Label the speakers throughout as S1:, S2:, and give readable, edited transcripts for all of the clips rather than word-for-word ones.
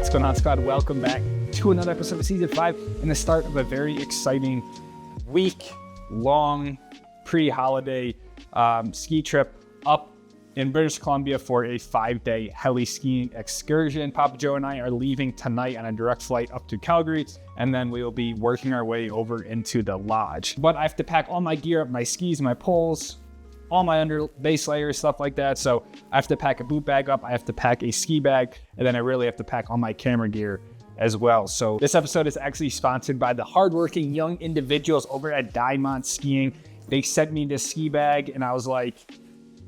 S1: What's going on, squad? Welcome back to another episode of season 5 and the start of a very exciting week-long pre-holiday ski trip up in British Columbia for a 5-day heli-skiing excursion. Papa Joe and I are leaving tonight on a direct flight up to Calgary, and then we will be working our way over into the lodge. But I have to pack all my gear up, my skis, my poles, all my under base layers, stuff like that. So I have to pack a boot bag up, I have to pack a ski bag, and then I really have to pack all my camera gear as well. So this episode is actually sponsored by the hardworking young individuals over at Diamant Skiing. They sent me this ski bag and I was like,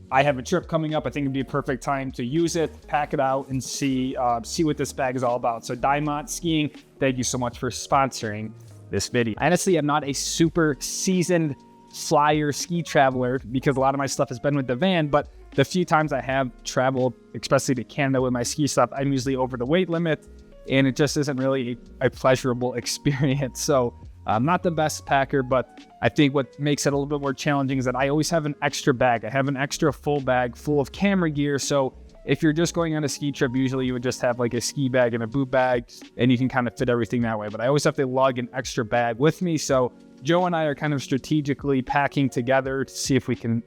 S1: I have a trip coming up. I think it'd be a perfect time to use it, pack it out, and see what this bag is all about. So Diamant Skiing, thank you so much for sponsoring this video. Honestly, I'm not a super seasoned flyer ski traveler because a lot of my stuff has been with the van, but the few times I have traveled, especially to Canada with my ski stuff, I'm usually over the weight limit and it just isn't really a pleasurable experience. So I'm not the best packer, but I think what makes it a little bit more challenging is that I always have an extra bag. I have an extra full bag full of camera gear. So if you're just going on a ski trip, usually you would just have like a ski bag and a boot bag and you can kind of fit everything that way. But I always have to lug an extra bag with me. So Joe and I are kind of strategically packing together to see if we can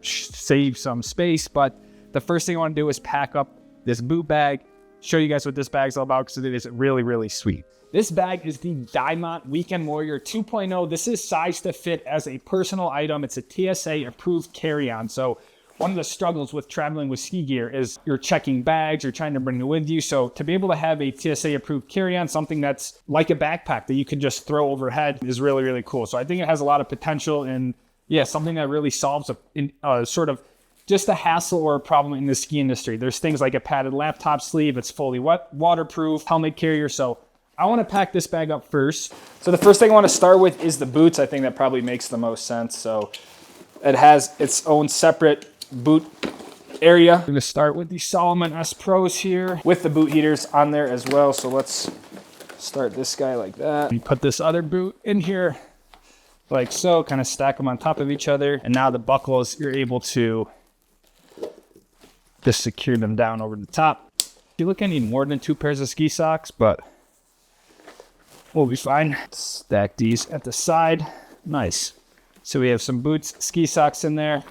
S1: save some space. But the first thing I want to do is pack up this boot bag, show you guys what this bag's all about because it is really, really sweet. This bag is the Diamant Weekend Warrior 2.0. This is sized to fit as a personal item. It's a TSA approved carry-on. So one of the struggles with traveling with ski gear is you're checking bags, you're trying to bring it with you. So to be able to have a TSA approved carry-on, something that's like a backpack that you can just throw overhead, is really, really cool. So I think it has a lot of potential, and yeah, something that really solves a sort of just a hassle or a problem in the ski industry. There's things like a padded laptop sleeve, it's fully waterproof, helmet carrier. So I want to pack this bag up first. So the first thing I want to start with is the boots. I think that probably makes the most sense. So it has its own separate boot area. I'm going to start with the Salomon S Pros here with the boot heaters on there as well. So let's start this guy like that. You put this other boot in here like so, kind of stack them on top of each other. And now the buckles, you're able to just secure them down over the top. You look, I need more than 2 pairs of ski socks, but we'll be fine. Stack these at the side. Nice. So we have some boots, ski socks in there.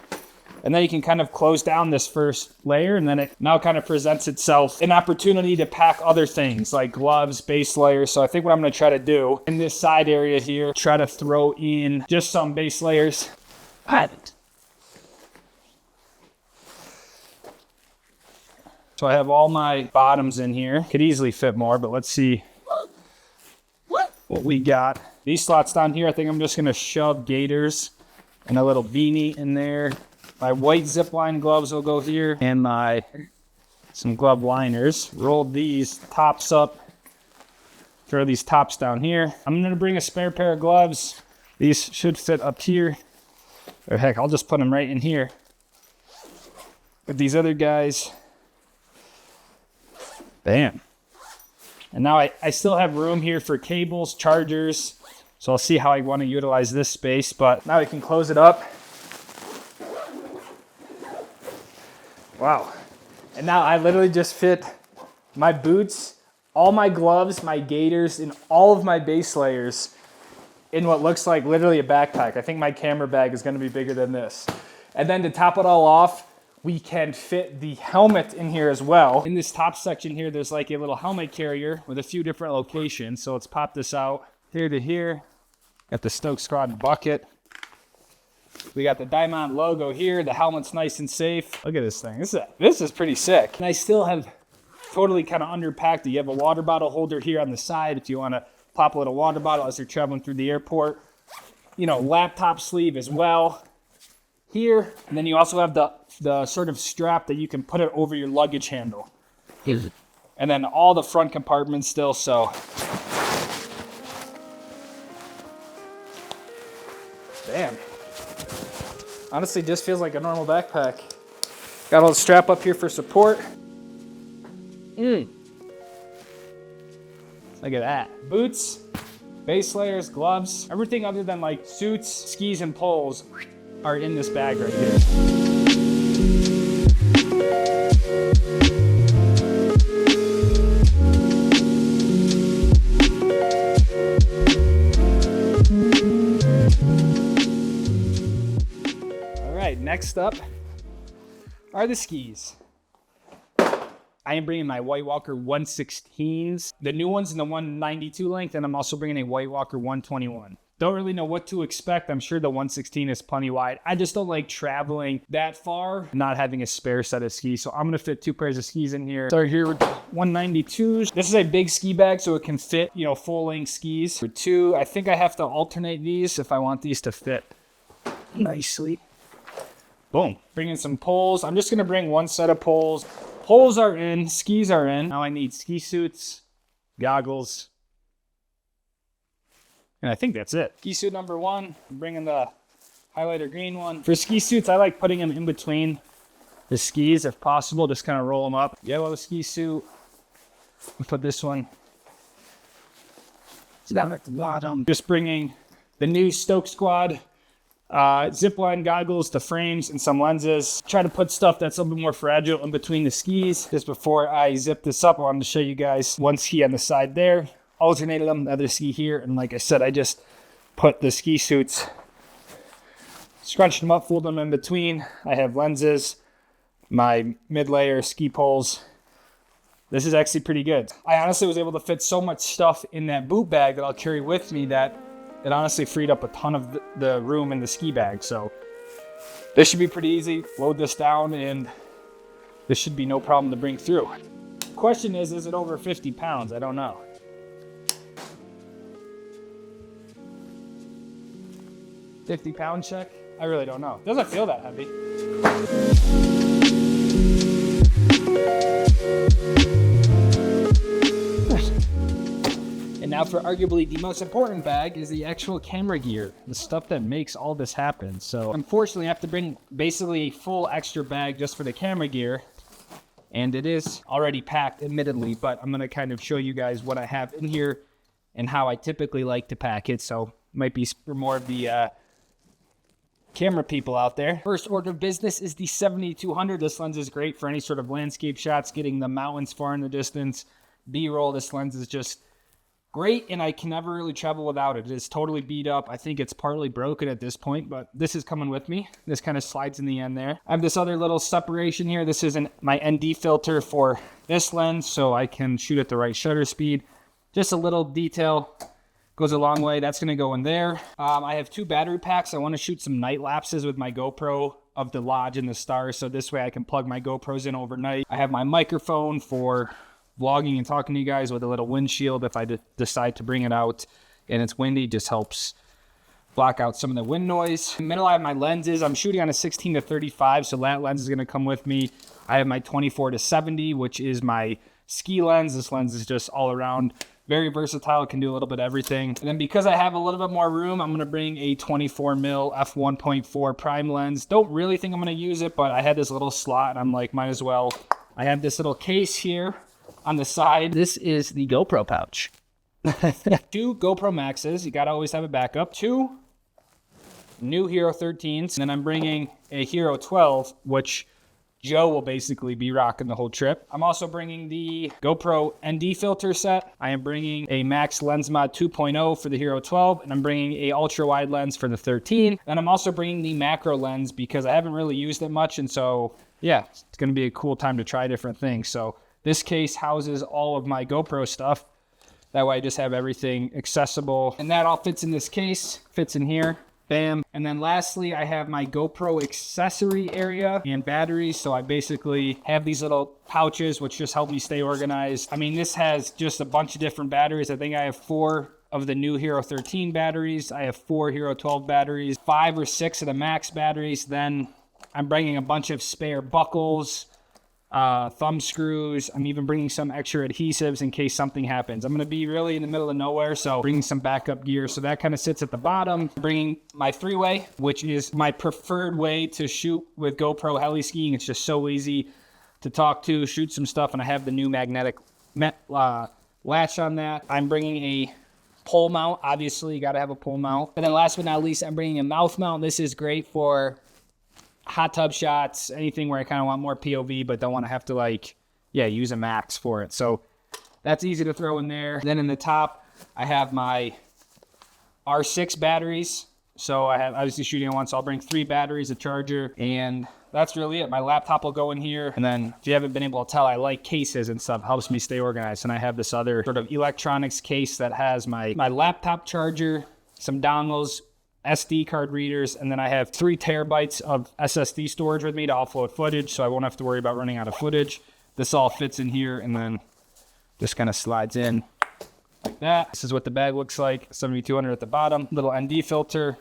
S1: And then you can kind of close down this first layer, and then it now kind of presents itself an opportunity to pack other things like gloves, base layers. So I think what I'm going to try to do in this side area here, try to throw in just some base layers. So I have all my bottoms in here. Could easily fit more, but let's see what we got. These slots down here, I think I'm just going to shove gaiters and a little beanie in there. My white zipline gloves will go here, and some glove liners. Roll these tops up, throw these tops down here. I'm going to bring a spare pair of gloves. These should fit up here. Or heck, I'll just put them right in here. With these other guys. Bam. And now I still have room here for cables, chargers. So I'll see how I want to utilize this space. But now I can close it up. Wow. And now I literally just fit my boots, all my gloves, my gaiters, and all of my base layers in what looks like literally a backpack. I think my camera bag is going to be bigger than this. And then to top it all off, we can fit the helmet in here as well. In this top section here, there's like a little helmet carrier with a few different locations. So let's pop this out here to here. Got the Stoke Squad bucket. We got the Diamant logo here. The helmet's nice and safe. Look at this thing. This is pretty sick. And I still have totally kind of underpacked it. You have a water bottle holder here on the side if you want to pop a little water bottle as you're traveling through the airport. You know, laptop sleeve as well here. And then you also have the sort of strap that you can put it over your luggage handle. And then all the front compartments still, so. Damn. Honestly, just feels like a normal backpack. Got a little strap up here for support. Look at that. Boots, base layers, gloves, everything other than like suits, skis, and poles are in this bag right here. Next up are the skis. I am bringing my White Walker 116s, the new ones in the 192 length, and I'm also bringing a White Walker 121. Don't really know what to expect. I'm sure the 116 is plenty wide. I just don't like traveling that far, not having a spare set of skis. So I'm gonna fit 2 pairs of skis in here. Start here with 192s. This is a big ski bag, so it can fit, you know, full-length skis. For 2, I think I have to alternate these if I want these to fit nicely. Boom. Bringing some poles. I'm just gonna bring 1 set of poles. Poles are in, skis are in. Now I need ski suits, goggles, and I think that's it. Ski suit number 1, I'm bringing the highlighter green one. For ski suits, I like putting them in between the skis if possible, just kind of roll them up. Yellow ski suit, I'll put this one down at the bottom. Just bringing the new Stoke Squad zipline goggles, the frames, and some lenses. Try to put stuff that's a little bit more fragile in between the skis. Just before I zip this up, I wanted to show you guys 1 ski on the side there. Alternated them, the other ski here, and like I said, I just put the ski suits, scrunched them up, fold them in between. I have lenses, my mid-layer ski poles. This is actually pretty good. I honestly was able to fit so much stuff in that boot bag that I'll carry with me that it honestly freed up a ton of the room in the ski bag. So this should be pretty easy. Load this down and this should be no problem to bring through. Question is it over 50 pounds? I don't know. 50-pound check? I really don't know. Doesn't feel that heavy. And now for arguably the most important bag is the actual camera gear, the stuff that makes all this happen. So unfortunately I have to bring basically a full extra bag just for the camera gear. And it is already packed, admittedly, but I'm gonna kind of show you guys what I have in here and how I typically like to pack it. So it might be for more of the camera people out there. First order of business is the 7200. This lens is great for any sort of landscape shots, getting the mountains far in the distance, B-roll. This lens is just great, and I can never really travel without it. It is totally beat up. I think it's partly broken at this point, but this is coming with me. This kind of slides in the end there. I have this other little separation here. This is my ND filter for this lens, so I can shoot at the right shutter speed. Just a little detail. Goes a long way. That's going to go in there. I have 2 battery packs. I want to shoot some night lapses with my GoPro of the lodge and the stars, so this way I can plug my GoPros in overnight. I have my microphone for vlogging and talking to you guys with a little windshield if I decide to bring it out and it's windy. Just helps block out some of the wind noise. In the middle I have my lenses. I'm shooting on a 16 to 35, so that lens is going to come with me. I have my 24 to 70, which is my ski lens. This lens is just all around very versatile, can do a little bit of everything. And then because I have a little bit more room, I'm gonna bring a 24mm f1.4 prime lens. Don't really think I'm gonna use it, but I had this little slot and I'm like, might as well. I have this little case here on the side. This is the GoPro pouch. 2 GoPro Maxes, you gotta always have a backup. 2 new Hero 13s, and then I'm bringing a Hero 12, which Joe will basically be rocking the whole trip. I'm also bringing the GoPro ND filter set. I am bringing a Max Lens Mod 2.0 for the Hero 12, and I'm bringing a ultra wide lens for the 13. And I'm also bringing the macro lens because I haven't really used it much. And so, yeah, it's gonna be a cool time to try different things. So this case houses all of my GoPro stuff. That way I just have everything accessible. And that all fits in this case, fits in here. Bam. And then lastly, I have my GoPro accessory area and batteries. So I basically have these little pouches, which just help me stay organized. I mean, this has just a bunch of different batteries. I think I have 4 of the new Hero 13 batteries. I have 4 Hero 12 batteries, 5 or 6 of the Max batteries. Then I'm bringing a bunch of spare buckles, thumb screws. I'm even bringing some extra adhesives in case something happens. I'm going to be really in the middle of nowhere, so bringing some backup gear. So that kind of sits at the bottom. Bringing my 3-way, which is my preferred way to shoot with GoPro heli-skiing. It's just so easy to talk to, shoot some stuff, and I have the new magnetic latch on that. I'm bringing a pole mount. Obviously, you got to have a pole mount. And then last but not least, I'm bringing a mouth mount. This is great for hot tub shots, anything where I kind of want more POV, but don't want to have to use a Max for it. So that's easy to throw in there. Then in the top, I have my R6 batteries. So I have obviously shooting at once. So I'll bring 3 batteries, a charger, and that's really it. My laptop will go in here. And then if you haven't been able to tell, I like cases and stuff. Helps me stay organized. And I have this other sort of electronics case that has my laptop charger, some dongles, SD card readers, and then I have 3 terabytes of SSD storage with me to offload footage, so I won't have to worry about running out of footage. This all fits in here, and then just kind of slides in like that. This is what the bag looks like. 7200 at the bottom. Little ND filter,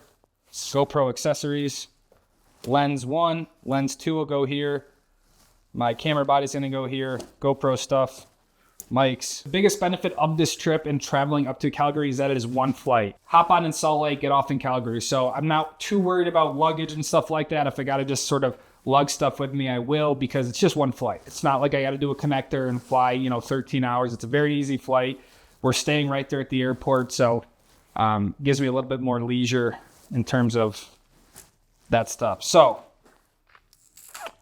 S1: GoPro accessories, lens 1, lens 2 will go here. My camera body's gonna go here. GoPro stuff, mics. The biggest benefit of this trip and traveling up to Calgary is that it is 1 flight. Hop on in Salt Lake, get off in Calgary. So I'm not too worried about luggage and stuff like that. If I gotta just sort of lug stuff with me, I will, because it's just 1 flight. It's not like I gotta do a connector and fly, 13 hours. It's a very easy flight. We're staying right there at the airport, so gives me a little bit more leisure in terms of that stuff. So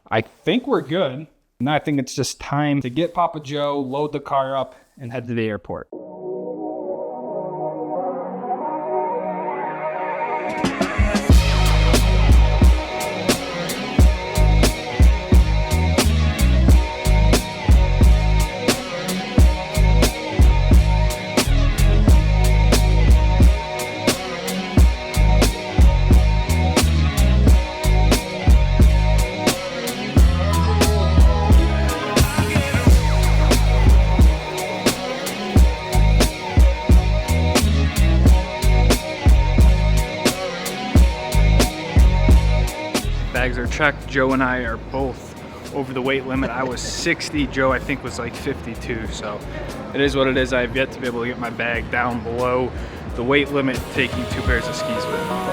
S1: I think we're good. Now I think it's just time to get Papa Joe, load the car up, and head to the airport. Bags are checked. Joe and I are both over the weight limit. I was 60. Joe, I think, was like 52. So it is what it is. I have yet to be able to get my bag down below the weight limit, taking 2 pairs of skis with me.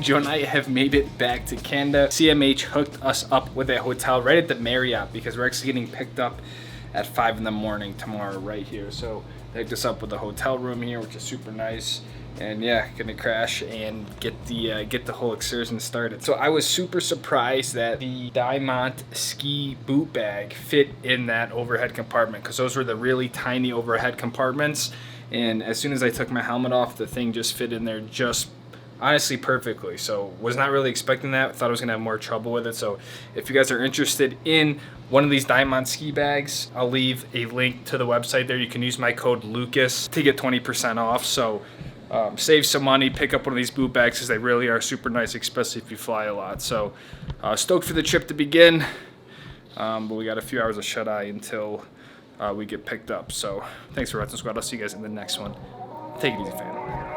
S1: Joe and I have made it back to Canada. CMH hooked us up with a hotel right at the Marriott because we're actually getting picked up at 5 in the morning tomorrow right here. So they hooked us up with a hotel room here, which is super nice. And yeah, gonna crash and get the whole excursion started. So I was super surprised that the Diamant ski boot bag fit in that overhead compartment, because those were the really tiny overhead compartments. And as soon as I took my helmet off, the thing just fit in there just honestly perfectly. So was not really expecting that. Thought I was gonna have more trouble with it. So if you guys are interested in one of these Diamant ski bags, I'll leave a link to the website there. You can use my code Lucas to get 20% off. So save some money, pick up one of these boot bags, because they really are super nice, especially if you fly a lot. So stoked for the trip to begin, but we got a few hours of shut-eye until we get picked up. So thanks for watching, squad. I'll see you guys in the next one. Take it easy, fam.